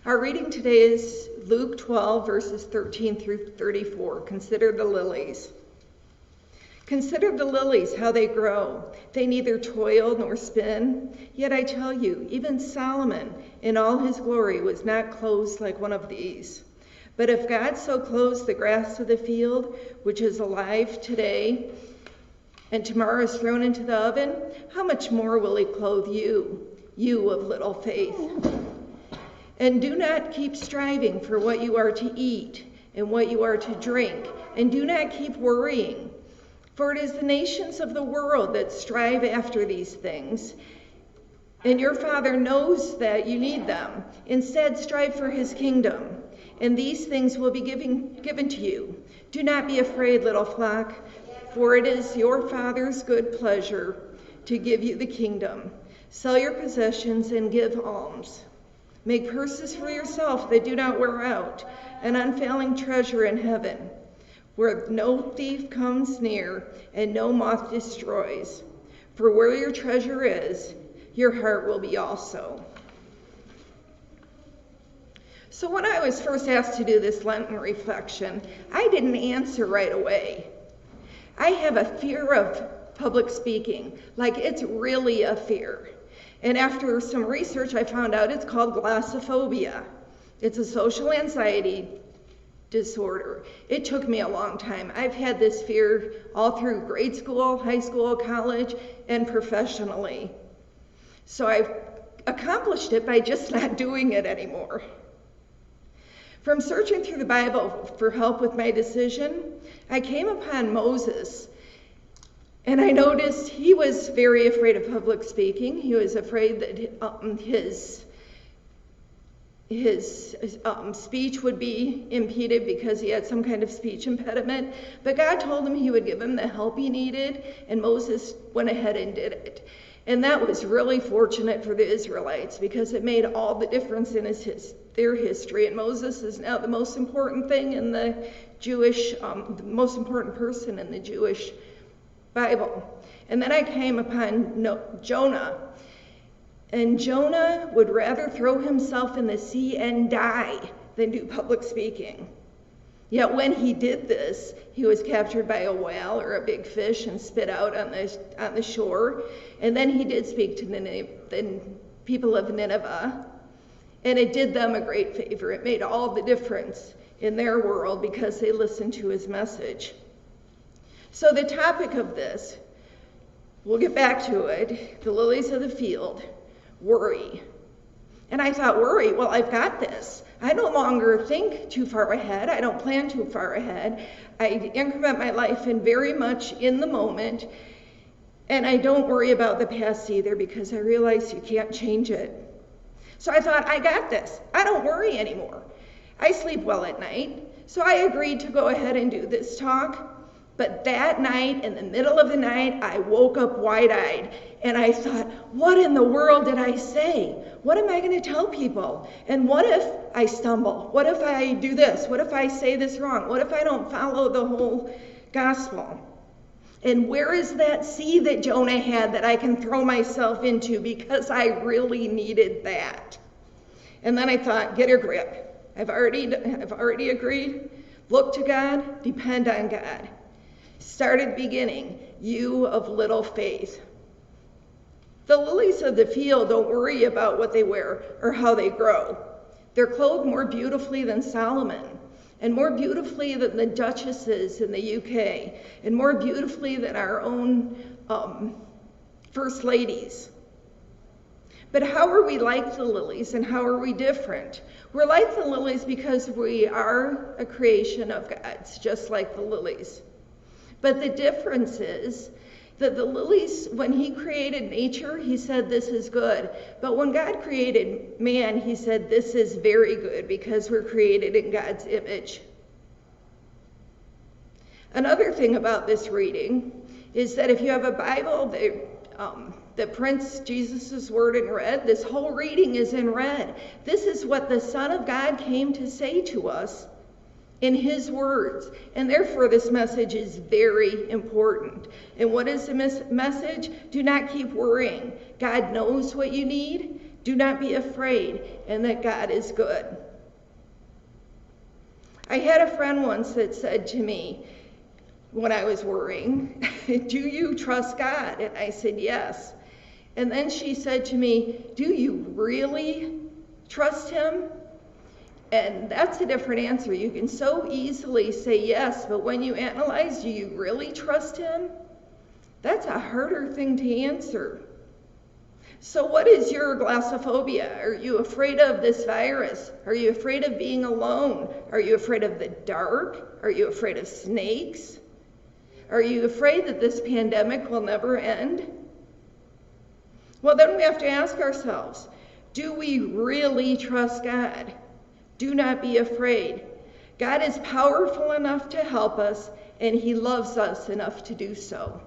Our reading today is Luke 12, verses 13 through 34. Consider the lilies. Consider the lilies, how they grow. They neither toil nor spin. Yet I tell you, even Solomon in all his glory was not clothed like one of these. But if God so clothes the grass of the field, which is alive today, and tomorrow is thrown into the oven, how much more will he clothe you, you of little faith? And do not keep striving for what you are to eat and what you are to drink, and do not keep worrying. For it is the nations of the world that strive after these things, and your Father knows that you need them. Instead, strive for his kingdom, and these things will be given to you. Do not be afraid, little flock, for it is your Father's good pleasure to give you the kingdom. Sell your possessions and give alms. Make purses for yourself that do not wear out, an unfailing treasure in heaven, where no thief comes near and no moth destroys. For where your treasure is, your heart will be also. So when I was first asked to do this Lenten reflection, I didn't answer right away. I have a fear of public speaking, like it's really a fear. And after some research, I found out it's called Glossophobia. It's a social anxiety disorder. It took me a long time. I've had this fear all through grade school, high school, college, and professionally. So I've accomplished it by just not doing it anymore. From searching through the Bible for help with my decision, I came upon Moses. And I noticed he was very afraid of public speaking. He was afraid that his speech would be impeded because he had some kind of speech impediment. But God told him he would give him the help he needed, and Moses went ahead and did it. And that was really fortunate for the Israelites because it made all the difference in their history. And Moses is now the most important thing in the Jewish, the most important person in the Jewish Bible. And then I came upon Jonah. And Jonah would rather throw himself in the sea and die than do public speaking. Yet when he did this, he was captured by a whale or a big fish and spit out on the shore. And then he did speak to the people of Nineveh. And it did them a great favor. It made all the difference in their world because they listened to his message. So the topic of this, we'll get back to it, the lilies of the field, worry. And I thought, worry, well, I've got this. I no longer think too far ahead. I don't plan too far ahead. I increment my life in very much in the moment. And I don't worry about the past either because I realize you can't change it. So I thought, I got this. I don't worry anymore. I sleep well at night. So I agreed to go ahead and do this talk. But that night, in the middle of the night, I woke up wide-eyed, and I thought, what in the world did I say? What am I going to tell people? And what if I stumble? What if I do this? What if I say this wrong? What if I don't follow the whole gospel? And where is that sea that Jonah had that I can throw myself into because I really needed that? And then I thought, get a grip. I've already agreed. Look to God, depend on God. Start at the beginning, you of little faith. The lilies of the field don't worry about what they wear or how they grow. They're clothed more beautifully than Solomon, and more beautifully than the duchesses in the UK, and more beautifully than our own first ladies. But how are we like the lilies, and how are we different? We're like the lilies because we are a creation of God's, just like the lilies. But the difference is that the lilies, when he created nature, he said this is good. But when God created man, he said this is very good because we're created in God's image. Another thing about this reading is that if you have a Bible that prints Jesus' word in red, this whole reading is in red. This is what the Son of God came to say to us in his words. And therefore this message is very important. And what is the message? Do not keep worrying. God knows what you need. Do not be afraid, and that God is good. I had a friend once that said to me when I was worrying, do you trust God? And I said, yes. And then she said to me, do you really trust him? And that's a different answer. You can so easily say yes, but when you analyze, do you really trust him? That's a harder thing to answer. So what is your glossophobia? Are you afraid of this virus? Are you afraid of being alone? Are you afraid of the dark? Are you afraid of snakes? Are you afraid that this pandemic will never end? Well, then we have to ask ourselves, do we really trust God? Do not be afraid. God is powerful enough to help us, and he loves us enough to do so.